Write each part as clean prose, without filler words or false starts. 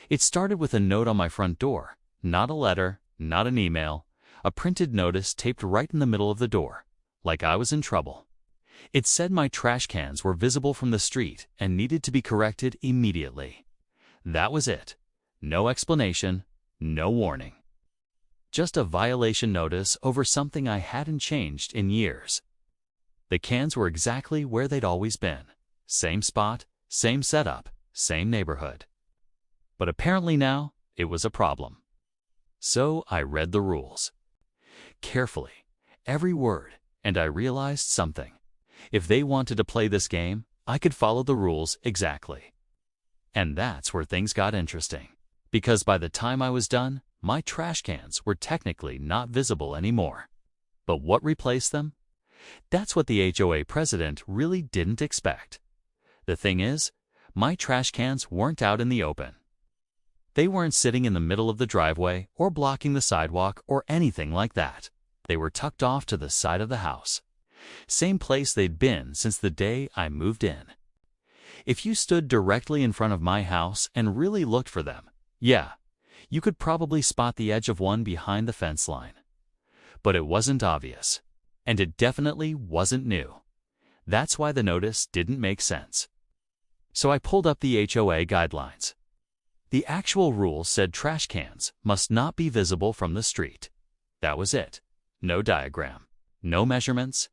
It started with a note on my front door, not a letter, not an email, a printed notice taped right in the middle of the door, like I was in trouble. It said my trash cans were visible from the street and needed to be corrected immediately. That was it. No explanation, no warning. Just a violation notice over something I hadn't changed in years. The cans were exactly where they'd always been. Same spot, same setup, same neighborhood. But apparently now, it was a problem. So I read the rules carefully, every word, and I realized something. If they wanted to play this game, I could follow the rules exactly. And that's where things got interesting, because by the time I was done, my trash cans were technically not visible anymore. But what replaced them? That's what the HOA president really didn't expect. The thing is, my trash cans weren't out in the open. They weren't sitting in the middle of the driveway or blocking the sidewalk or anything like that. They were tucked off to the side of the house. Same place they'd been since the day I moved in. If you stood directly in front of my house and really looked for them, yeah, you could probably spot the edge of one behind the fence line. But it wasn't obvious, and it definitely wasn't new. That's why the notice didn't make sense. So I pulled up the HOA guidelines. The actual rule said trash cans must not be visible from the street. That was it. No diagram, no measurements,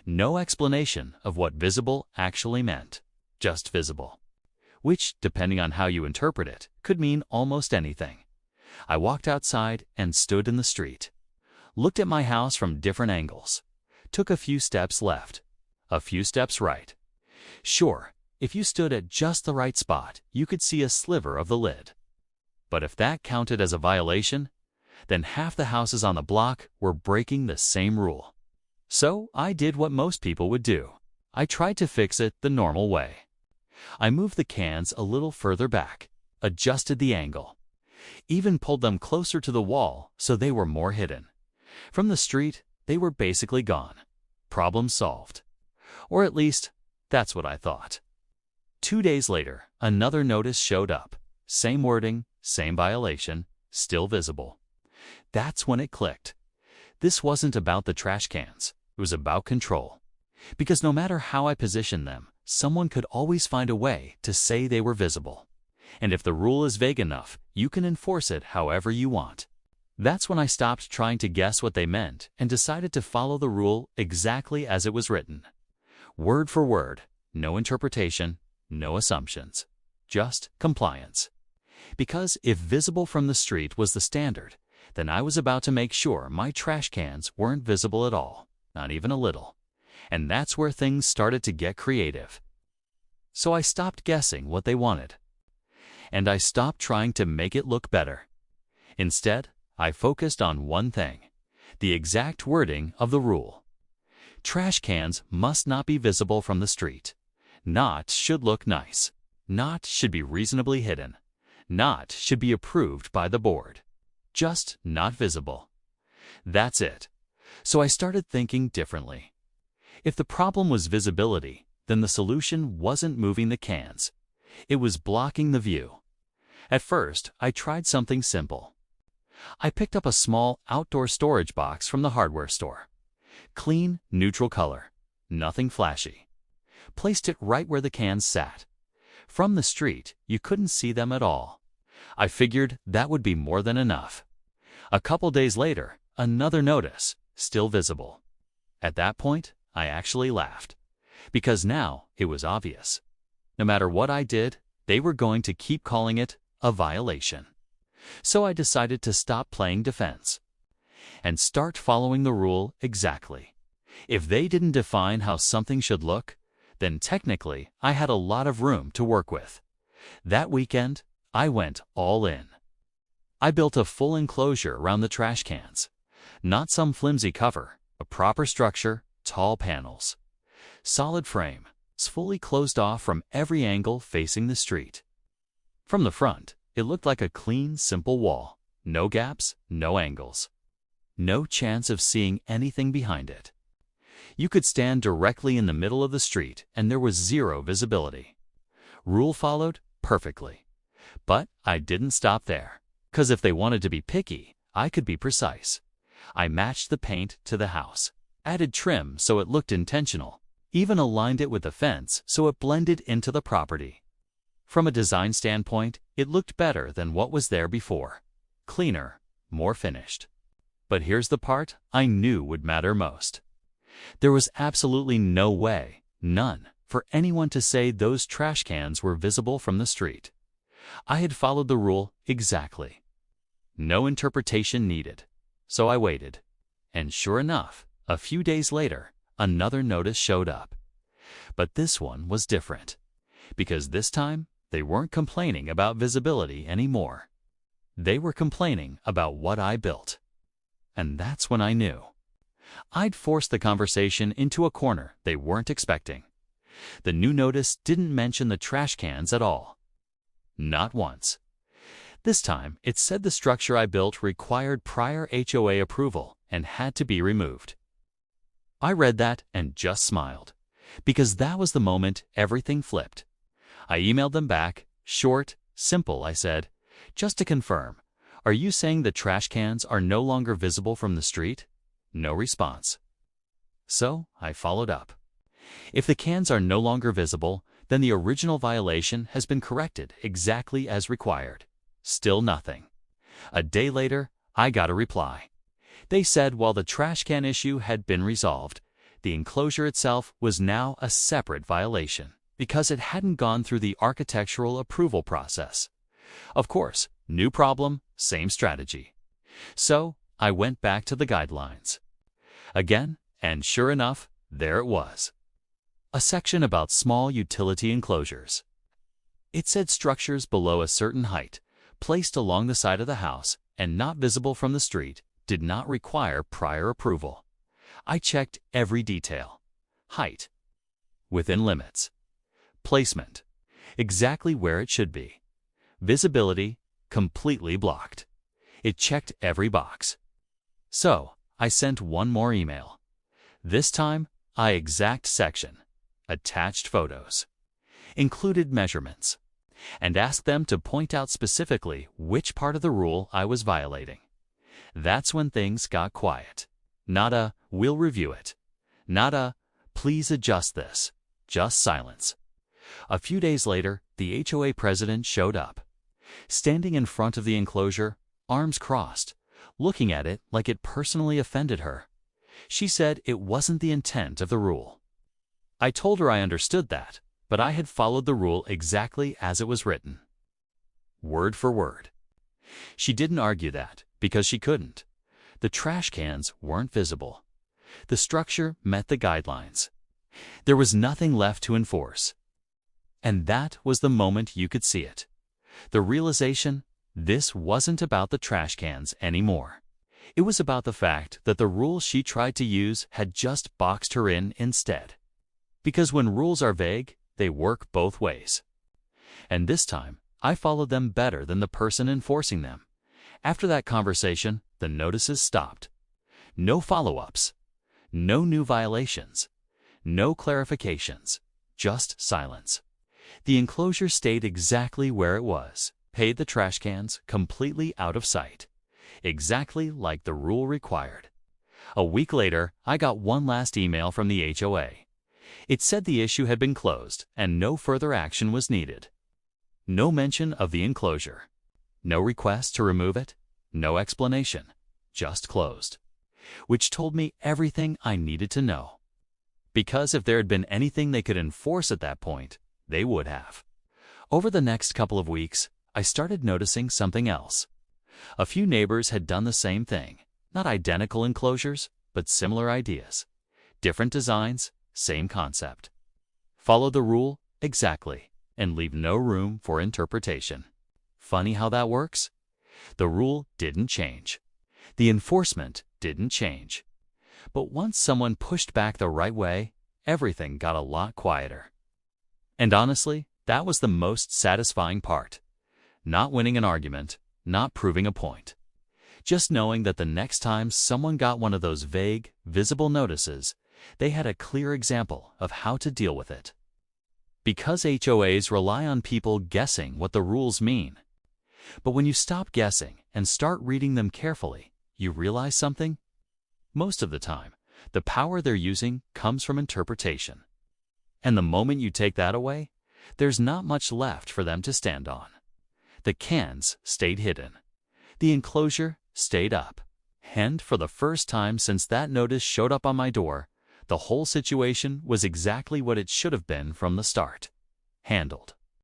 no explanation of what visible actually meant. Just visible. Which, depending on how you interpret it, could mean almost anything. I walked outside and stood in the street. Looked at my house from different angles. Took a few steps left. A few steps right. Sure, if you stood at just the right spot, you could see a sliver of the lid. But if that counted as a violation, then half the houses on the block were breaking the same rule. So I did what most people would do. I tried to fix it the normal way. I moved the cans a little further back, adjusted the angle, even pulled them closer to the wall so they were more hidden. From the street, they were basically gone. Problem solved. Or at least, that's what I thought. 2 days later, another notice showed up. Same wording, same violation, still visible. That's when it clicked. This wasn't about the trash cans. It was about control. Because no matter how I positioned them, someone could always find a way to say they were visible. And if the rule is vague enough, you can enforce it however you want. That's when I stopped trying to guess what they meant and decided to follow the rule exactly as it was written. Word for word, no interpretation, no assumptions, just compliance. Because if visible from the street was the standard, then I was about to make sure my trash cans weren't visible at all, not even a little. And that's where things started to get creative. So I stopped guessing what they wanted. And I stopped trying to make it look better. Instead, I focused on one thing, the exact wording of the rule. Trash cans must not be visible from the street. Not should look nice. Not should be reasonably hidden. Not should be approved by the board. Just not visible. That's it. So I started thinking differently. If the problem was visibility, then the solution wasn't moving the cans. It was blocking the view. At first, I tried something simple. I picked up a small outdoor storage box from the hardware store. Clean, neutral color. Nothing flashy. Placed it right where the cans sat. From the street, you couldn't see them at all. I figured that would be more than enough. A couple days later, another notice, still visible. At that point, I actually laughed. Because now it was obvious. No matter what I did, they were going to keep calling it a violation. So I decided to stop playing defense and start following the rule exactly. If they didn't define how something should look, then technically I had a lot of room to work with. That weekend, I went all in. I built a full enclosure around the trash cans. Not some flimsy cover, a proper structure, tall panels. Solid frame, it's fully closed off from every angle facing the street. From the front, it looked like a clean, simple wall. No gaps, no angles. No chance of seeing anything behind it. You could stand directly in the middle of the street and there was zero visibility. Rule followed perfectly. But I didn't stop there. 'Cause if they wanted to be picky, I could be precise. I matched the paint to the house, added trim so it looked intentional, even aligned it with the fence so it blended into the property. From a design standpoint, it looked better than what was there before. Cleaner, more finished. But here's the part I knew would matter most. There was absolutely no way, none, for anyone to say those trash cans were visible from the street. I had followed the rule exactly. No interpretation needed. So I waited. And sure enough, a few days later, another notice showed up. But this one was different, because this time they weren't complaining about visibility anymore. They were complaining about what I built. And that's when I knew. I'd forced the conversation into a corner they weren't expecting. The new notice didn't mention the trash cans at all. Not once. This time, it said the structure I built required prior HOA approval and had to be removed. I read that and just smiled, because that was the moment everything flipped. I emailed them back, short, simple, I said, just to confirm, are you saying the trash cans are no longer visible from the street? No response. So I followed up. If the cans are no longer visible, then the original violation has been corrected exactly as required. Still nothing. A day later, I got a reply. They said while the trash can issue had been resolved, the enclosure itself was now a separate violation because it hadn't gone through the architectural approval process. Of course, new problem, same strategy. So I went back to the guidelines. Again, and sure enough, there it was. A section about small utility enclosures. It said structures below a certain height, placed along the side of the house and not visible from the street, did not require prior approval. I checked every detail. Height, within limits. Placement, exactly where it should be. Visibility, completely blocked. It checked every box. So I sent one more email. This time, exact section, attached photos, included measurements, and asked them to point out specifically which part of the rule I was violating. That's when things got quiet. Not a, we'll review it. Not a, please adjust this. Just silence. A few days later, the HOA president showed up. Standing in front of the enclosure, arms crossed, looking at it like it personally offended her. She said it wasn't the intent of the rule. I told her I understood that, but I had followed the rule exactly as it was written. Word for word. She didn't argue that, because she couldn't. The trash cans weren't visible. The structure met the guidelines. There was nothing left to enforce. And that was the moment you could see it. The realization, this wasn't about the trash cans anymore. It was about the fact that the rules she tried to use had just boxed her in instead. Because when rules are vague, they work both ways. And this time, I followed them better than the person enforcing them. After that conversation, the notices stopped. No follow-ups. No new violations. No clarifications. Just silence. The enclosure stayed exactly where it was. Paid the trash cans completely out of sight. Exactly like the rule required. A week later, I got one last email from the HOA. It said the issue had been closed and no further action was needed. No mention of the enclosure. No request to remove it. No explanation. Just closed. Which told me everything I needed to know. Because if there had been anything they could enforce at that point, they would have. Over the next couple of weeks, I started noticing something else. A few neighbors had done the same thing. Not identical enclosures, but similar ideas. Different designs, same concept. Follow the rule exactly and leave no room for interpretation. Funny how that works? The rule didn't change. The enforcement didn't change. But once someone pushed back the right way, everything got a lot quieter. And honestly, that was the most satisfying part. Not winning an argument, not proving a point. Just knowing that the next time someone got one of those vague, visible notices, they had a clear example of how to deal with it. Because HOAs rely on people guessing what the rules mean, But when you stop guessing and start reading them carefully, you realize something? Most of the time, the power they're using comes from interpretation. And the moment you take that away, there's not much left for them to stand on. The cans stayed hidden. The enclosure stayed up. And for the first time since that notice showed up on my door, the whole situation was exactly what it should have been from the start. Handled.